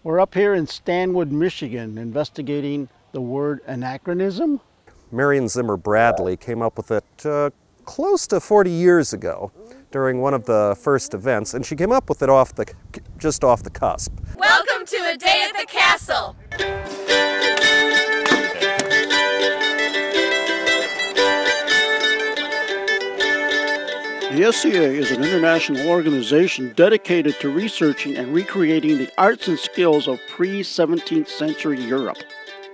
We're up here in Stanwood, Michigan, investigating the word anachronism. Marion Zimmer Bradley came up with it close to 40 years ago during one of the first events, and she came up with it just off the cusp. Welcome to a day at the castle. The SCA is an international organization dedicated to researching and recreating the arts and skills of pre-17th century Europe.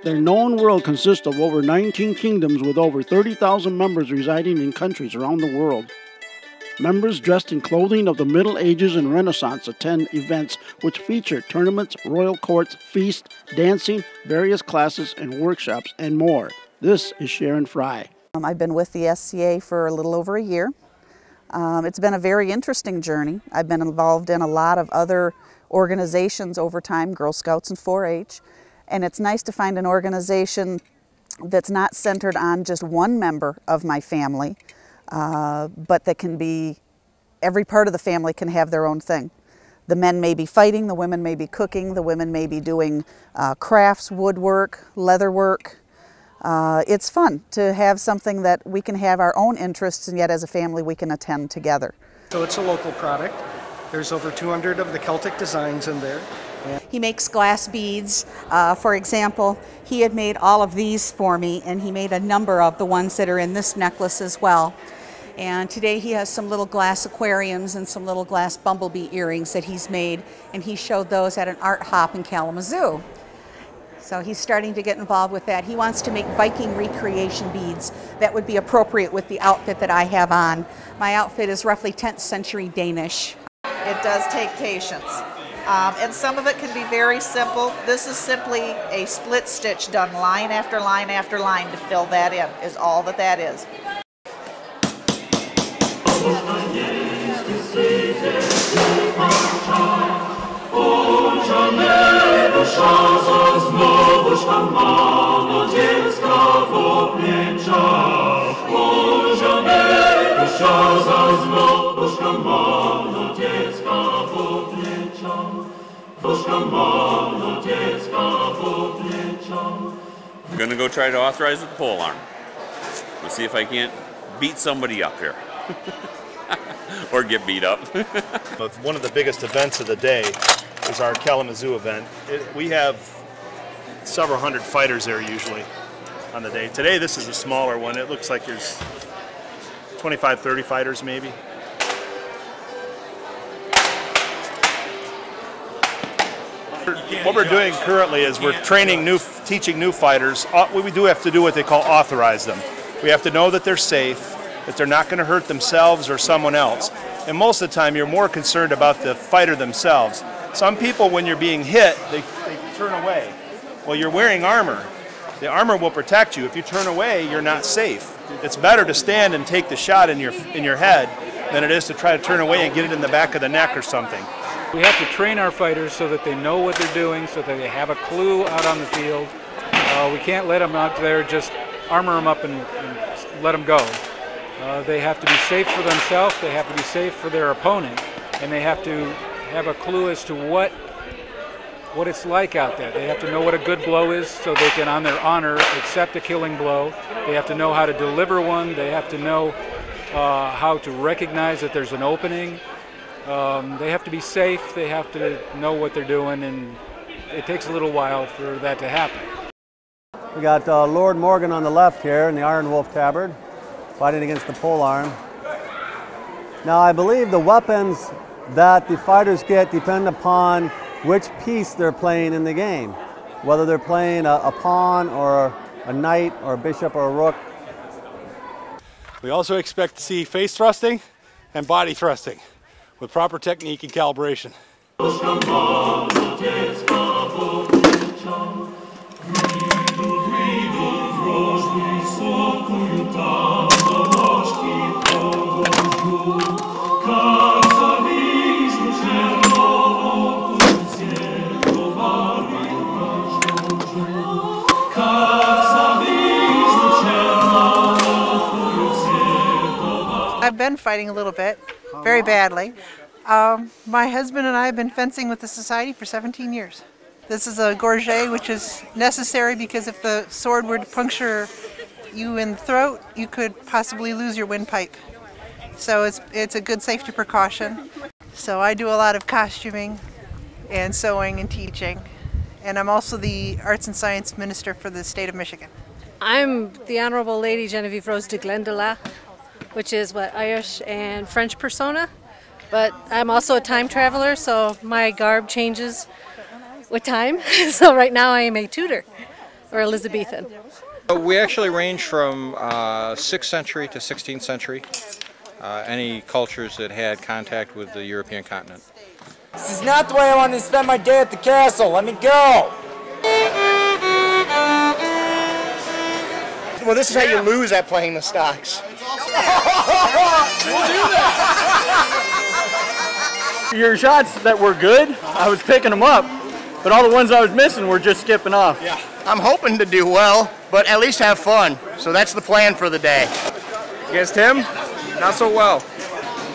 Their known world consists of over 19 kingdoms with over 30,000 members residing in countries around the world. Members dressed in clothing of the Middle Ages and Renaissance attend events which feature tournaments, royal courts, feasts, dancing, various classes and workshops, and more. This is Sharon Fry. I've been with the SCA for a little over a year. It's been a very interesting journey. I've been involved in a lot of other organizations over time, Girl Scouts and 4-H, and it's nice to find an organization that's not centered on just one member of my family, but that can be, every part of the family can have their own thing. The men may be fighting, the women may be cooking, the women may be doing crafts, woodwork, leatherwork. It's fun to have something that we can have our own interests, and yet as a family we can attend together. So it's a local product. There's over 200 of the Celtic designs in there. He makes glass beads. For example, he had made all of these for me, and he made a number of the ones that are in this necklace as well. And today he has some little glass aquariums and some little glass bumblebee earrings that he's made, and he showed those at an art hop in Kalamazoo. So he's starting to get involved with that. He wants to make Viking recreation beads that would be appropriate with the outfit that I have on. My outfit is roughly 10th century Danish. It does take patience. And some of it can be very simple. This is simply a split stitch done line after line after line to fill that in, is all that that is. I'm gonna go try to authorize the pole arm. Let's see if I can't beat somebody up here. Or get beat up. One of the biggest events of the day is our Kalamazoo event. We have several hundred fighters there usually on the day. Today this is a smaller one. It looks like there's 25, 30 fighters maybe. What we're doing currently is we're teaching new fighters. We do have to do what they call authorize them. We have to know that they're safe, that they're not going to hurt themselves or someone else. And most of the time you're more concerned about the fighter themselves. Some people, when you're being hit, they turn away. Well, you're wearing armor. The armor will protect you. If you turn away, you're not safe. It's better to stand and take the shot in your head than it is to try to turn away and get it in the back of the neck or something. We have to train our fighters so that they know what they're doing, so that they have a clue out on the field. We can't let them out there just armor them up and let them go. They have to be safe for themselves, they have to be safe for their opponent, and they have to have a clue as to what it's like out there. They have to know what a good blow is so they can, on their honor, accept a killing blow. They have to know how to deliver one. They have to know how to recognize that there's an opening. They have to be safe. They have to know what they're doing, and it takes a little while for that to happen. We got Lord Morgan on the left here in the Iron Wolf tabard, fighting against the polearm. Now I believe the weapons that the fighters get depend upon which piece they're playing in the game, whether they're playing a pawn or a knight or a bishop or a rook. We also expect to see face thrusting and body thrusting with proper technique and calibration. I've been fighting a little bit, very badly. My husband and I have been fencing with the society for 17 years. This is a gorget, which is necessary because if the sword were to puncture you in the throat, you could possibly lose your windpipe. So it's a good safety precaution. So I do a lot of costuming and sewing and teaching. And I'm also the Arts and Science Minister for the state of Michigan. I'm the Honorable Lady Genevieve Rose de Glendalough, which is what, Irish and French persona. But I'm also a time traveler, so my garb changes with time. So right now I am a Tudor, or Elizabethan. We actually range from 6th century to 16th century, any cultures that had contact with the European continent. This is not the way I want to spend my day at the castle. Let me go! Well, this is how you lose at playing the stocks. We'll do that! Your shots that were good, I was picking them up, but all the ones I was missing were just skipping off. Yeah. I'm hoping to do well, but at least have fun. So that's the plan for the day. Against him, not so well.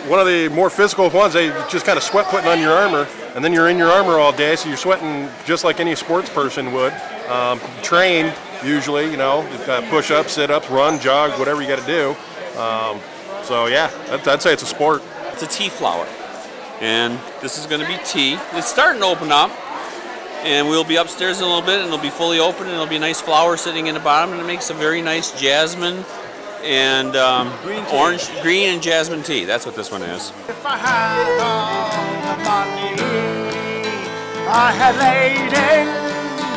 One of the more physical ones, they just kind of sweat putting on your armor, and then you're in your armor all day, so you're sweating just like any sports person would. Train, usually, you know, you've got push-ups, sit-ups, run, jog, whatever you got to do. So yeah, I'd say it's a sport. It's a tea flower, and this is going to be tea. It's starting to open up, and we'll be upstairs in a little bit, and it'll be fully open, and it'll be a nice flower sitting in the bottom, and it makes a very nice jasmine and green and jasmine tea. That's what this one is. If I had all the money I had laid in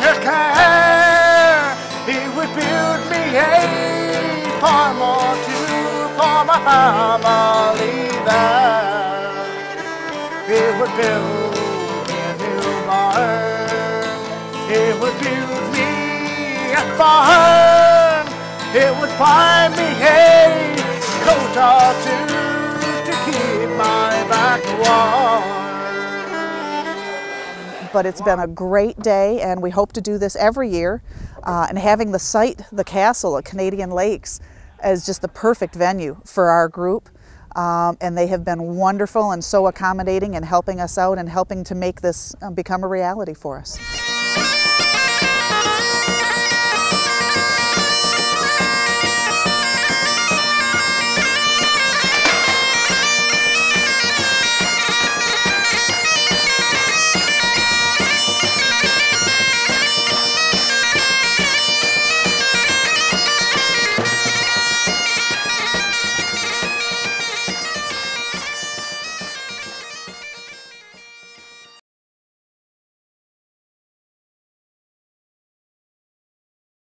his care, he would build me a farm or two for my family there. He would build me a new barn. He would build me a farm. It would buy me a coat or two to keep my back warm. But it's been a great day, and we hope to do this every year. And having the site, the castle at Canadian Lakes, is just the perfect venue for our group. And they have been wonderful and so accommodating and helping us out and helping to make this become a reality for us.